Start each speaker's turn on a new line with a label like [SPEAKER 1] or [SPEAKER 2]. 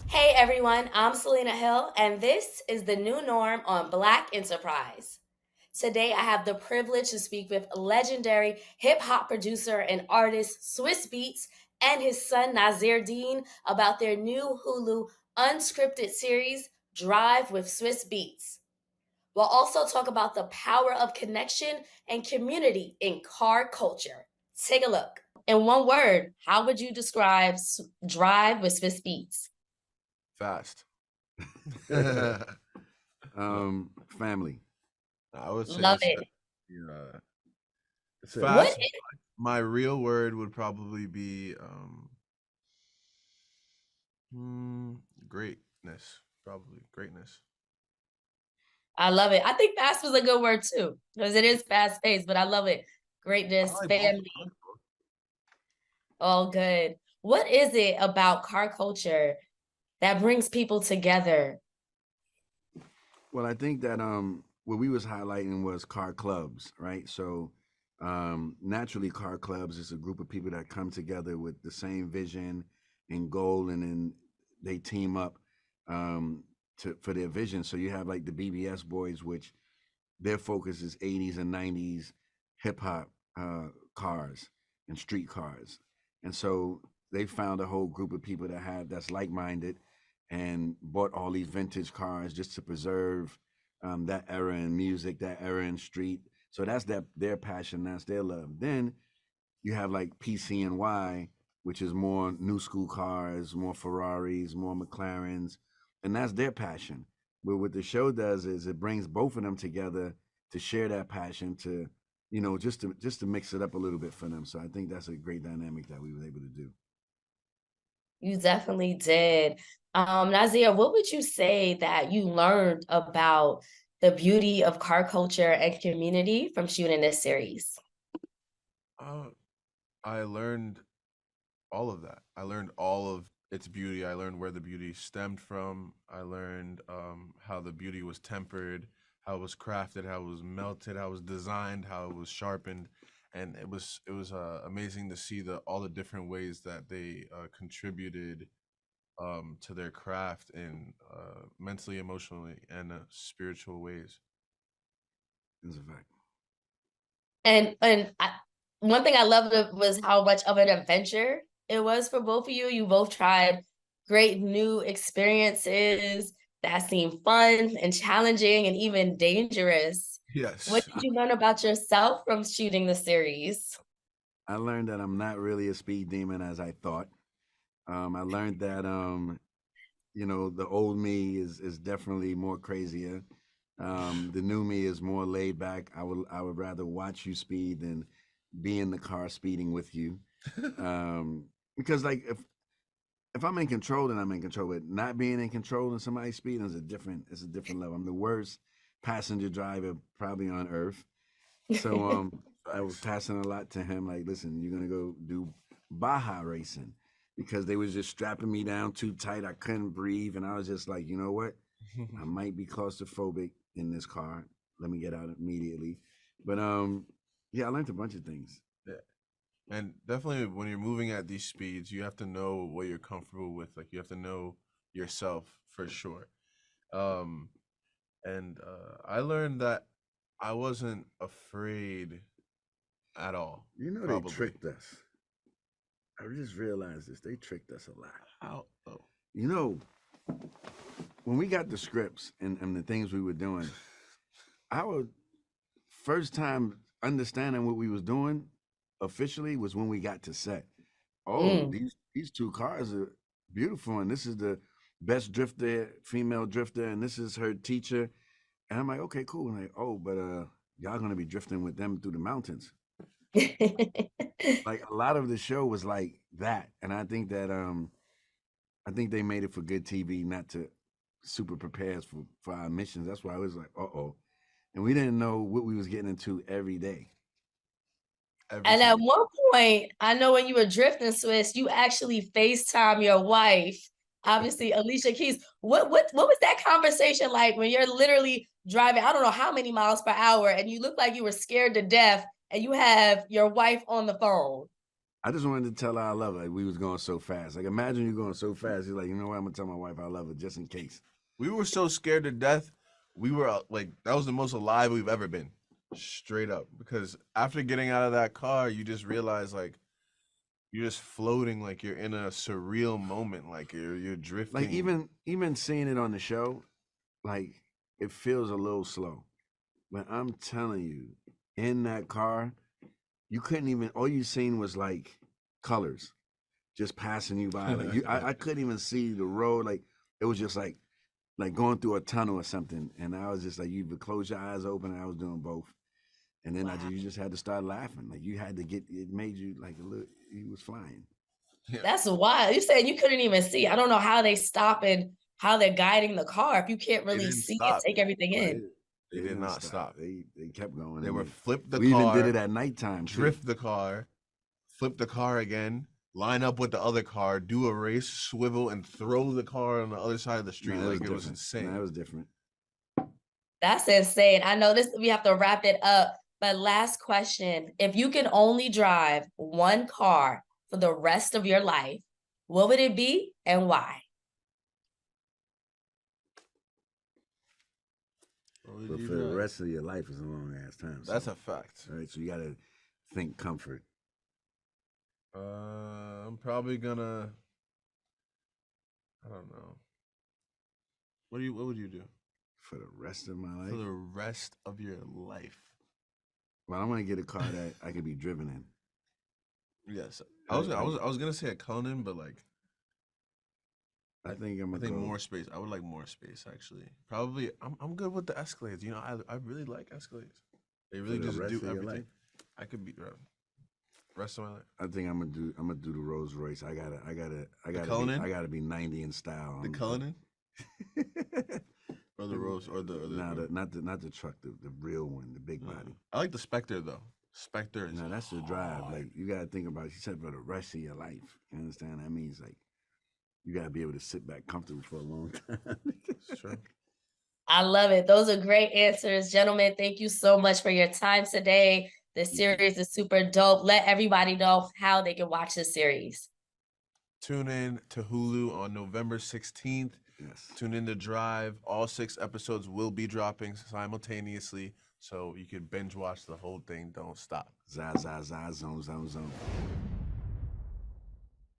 [SPEAKER 1] Hey everyone, I'm Selena Hill, and this is the new norm on Black Enterprise. Today, I have the privilege to speak with legendary hip hop producer and artist Swizz Beatz and his son Nasir Dean about their new Hulu unscripted series, Drive with Swizz Beatz. We'll also talk about the power of connection and community in car culture. Take a look. In one word, how would you describe Drive with Swizz Beatz?
[SPEAKER 2] Fast.
[SPEAKER 3] Family.
[SPEAKER 2] I would say
[SPEAKER 1] Love
[SPEAKER 2] it's
[SPEAKER 1] it.
[SPEAKER 2] uh,
[SPEAKER 3] That's it.
[SPEAKER 1] What
[SPEAKER 2] fast. My real word would probably be greatness. Probably greatness.
[SPEAKER 1] I love it. I think fast was a good word too, because it is fast paced, but I love it.
[SPEAKER 2] I
[SPEAKER 1] Greatness,
[SPEAKER 2] like both.
[SPEAKER 1] family, all good. What is it about car culture that brings people together?
[SPEAKER 3] Well, I think that what we was highlighting was car clubs, right? So naturally car clubs is a group of people that come together with the same vision and goal, and then they team up um to for their vision. So you have like the BBS boys, which their focus is 80s and 90s hip hop cars and street cars. And so they found a whole group of people that's like minded and bought all these vintage cars just to preserve that era in music, that era in street. So that's their passion, that's their love. Then you have like PCNY, which is more new school cars, more Ferraris, more McLarens, and that's their passion. But what the show does is it brings both of them together to share that passion, to just to mix it up a little bit for them. So I think that's a great dynamic that we were able to do.
[SPEAKER 1] You definitely did. Nazia, what would you say that you learned about the beauty of car culture and community from shooting this series?
[SPEAKER 2] Uh, I learned all of that. I learned all of its beauty. I learned where the beauty stemmed from. I learned how the beauty was tempered, how it was crafted, how it was melted, how it was designed, how it was sharpened, and it was amazing to see the all the different ways that they contributed to their craft in mentally, emotionally, and spiritual ways.
[SPEAKER 3] That's a fact.
[SPEAKER 1] One thing I loved was how much of an adventure it was for both of you. You both tried great new experiences that seemed fun and challenging and even dangerous. What
[SPEAKER 2] Yes.
[SPEAKER 1] did you learn about yourself from shooting the series?
[SPEAKER 3] I learned that I'm not really a speed demon as I thought. I learned that the old me is definitely more crazier. The new me is more laid back. I would rather watch you speed than be in the car speeding with you. Because like if I'm in control, then I'm in control. But not being in control and somebody speeding is a different level. I'm the worst passenger driver probably on earth. So I was passing a lot to him, like, listen, you're gonna go do Baja racing because they was just strapping me down too tight. I couldn't breathe, and I was just like, you know what? I might be claustrophobic in this car. Let me get out immediately. But yeah, I learned a bunch of things.
[SPEAKER 2] Yeah. And definitely when you're moving at these speeds, you have to know what you're comfortable with. Like you have to know yourself for sure. Um, and I learned that I wasn't afraid at all.
[SPEAKER 3] They
[SPEAKER 2] Probably.
[SPEAKER 3] tricked us. I just realized this. They tricked us a lot.
[SPEAKER 2] How? Oh.
[SPEAKER 3] You know, when we got the scripts and the things we were doing, our first time understanding what we was doing officially was when we got to set. Oh,
[SPEAKER 1] Mm.
[SPEAKER 3] these two cars are beautiful, and this is the best drifter, female drifter, and this is her teacher. And I'm like, okay, cool. And like, oh, but y'all gonna be drifting with them through the mountains. Like a lot of the show was like that, and I think they made it for good TV, not to super prepare us for our missions. That's why I was like, oh, and we didn't know what we was getting into every day.
[SPEAKER 2] Every
[SPEAKER 1] And at
[SPEAKER 2] single.
[SPEAKER 1] one point, I know when you were drifting, Swiss, you actually FaceTime your wife, obviously Alicia Keys. What was that conversation like when you're literally driving, I don't know how many miles per hour, and you look like you were scared to death, and you have your wife on the phone?
[SPEAKER 3] I just wanted to tell her I love her. Like, we was going so fast. Like, imagine you going so fast. You're like, you know what? I'm gonna tell my wife I love her just in case.
[SPEAKER 2] We were so scared to death. We were like, that was the most alive we've ever been, straight up. Because after getting out of that car, you just realize like you're just floating, like you're in a surreal moment, like you're drifting.
[SPEAKER 3] Like even seeing it on the show, like it feels a little slow. But I'm telling you, in that car, you couldn't even. All you seen was like colors, just passing you by. Like I couldn't even see the road. Like it was just like going through a tunnel or something. And I was just like, you would close your eyes open, and I was doing both. And then you just had to start laughing. Like you had to get. It made you like a little. You was flying.
[SPEAKER 2] Yeah.
[SPEAKER 1] That's wild. You said you couldn't even see. I don't know how they stop and how they're guiding the car if you can't really
[SPEAKER 2] didn't
[SPEAKER 1] see
[SPEAKER 2] stop.
[SPEAKER 1] and take everything in.
[SPEAKER 2] They did
[SPEAKER 3] didn't
[SPEAKER 2] not stop.
[SPEAKER 3] They kept going.
[SPEAKER 2] They
[SPEAKER 3] and
[SPEAKER 2] were flip the
[SPEAKER 3] we
[SPEAKER 2] car.
[SPEAKER 3] even did it at nighttime.
[SPEAKER 2] Drift the car, flip the car again, line up with the other car, do a race, swivel, and throw the car on the other side of the street.
[SPEAKER 3] No,
[SPEAKER 2] It was insane.
[SPEAKER 3] That was different.
[SPEAKER 1] That's insane. I know this. We have to wrap it up. But last question: if you can only drive one car for the rest of your life, what would it be and why?
[SPEAKER 3] But for the rest of your life is a long ass time.
[SPEAKER 2] That's a fact.
[SPEAKER 3] All right, so you got to think comfort.
[SPEAKER 2] I'm probably gonna. I don't know. What would you do
[SPEAKER 3] For the rest of my life?
[SPEAKER 2] for the rest of your life?
[SPEAKER 3] Well, I'm gonna get a car that I could be driven in.
[SPEAKER 2] Yes, I was gonna say a Cullinan, but like
[SPEAKER 3] I think I'm
[SPEAKER 2] I
[SPEAKER 3] gonna
[SPEAKER 2] think
[SPEAKER 3] go
[SPEAKER 2] more space. I would like more space actually. Probably I'm good with the Escalades. You know, I really like Escalades. They really
[SPEAKER 3] the
[SPEAKER 2] just
[SPEAKER 3] rest
[SPEAKER 2] do
[SPEAKER 3] of your
[SPEAKER 2] everything.
[SPEAKER 3] life.
[SPEAKER 2] I could be rest of my life.
[SPEAKER 3] I think I'm gonna do the Rolls Royce. I gotta
[SPEAKER 2] Cullinan?
[SPEAKER 3] I gotta be 90 in style.
[SPEAKER 2] The Cullinan or the Rose or the
[SPEAKER 3] not the truck, the real one, the big body.
[SPEAKER 2] I like the Spectre though. Spectre is
[SPEAKER 3] No, that's the drive.
[SPEAKER 2] hard.
[SPEAKER 3] Like you gotta think about. You said for the rest of your life. You understand? That means like you gotta be able to sit back comfortable for a long time.
[SPEAKER 2] It's true.
[SPEAKER 1] I love it. Those are great answers. Gentlemen, thank you so much for your time today. The series is super dope. Let everybody know how they can watch the series.
[SPEAKER 2] Tune in to Hulu on November 16th.
[SPEAKER 3] Yes.
[SPEAKER 2] Tune in to Drive. All 6 episodes will be dropping simultaneously, so you can binge watch the whole thing. Don't stop.
[SPEAKER 3] Zone.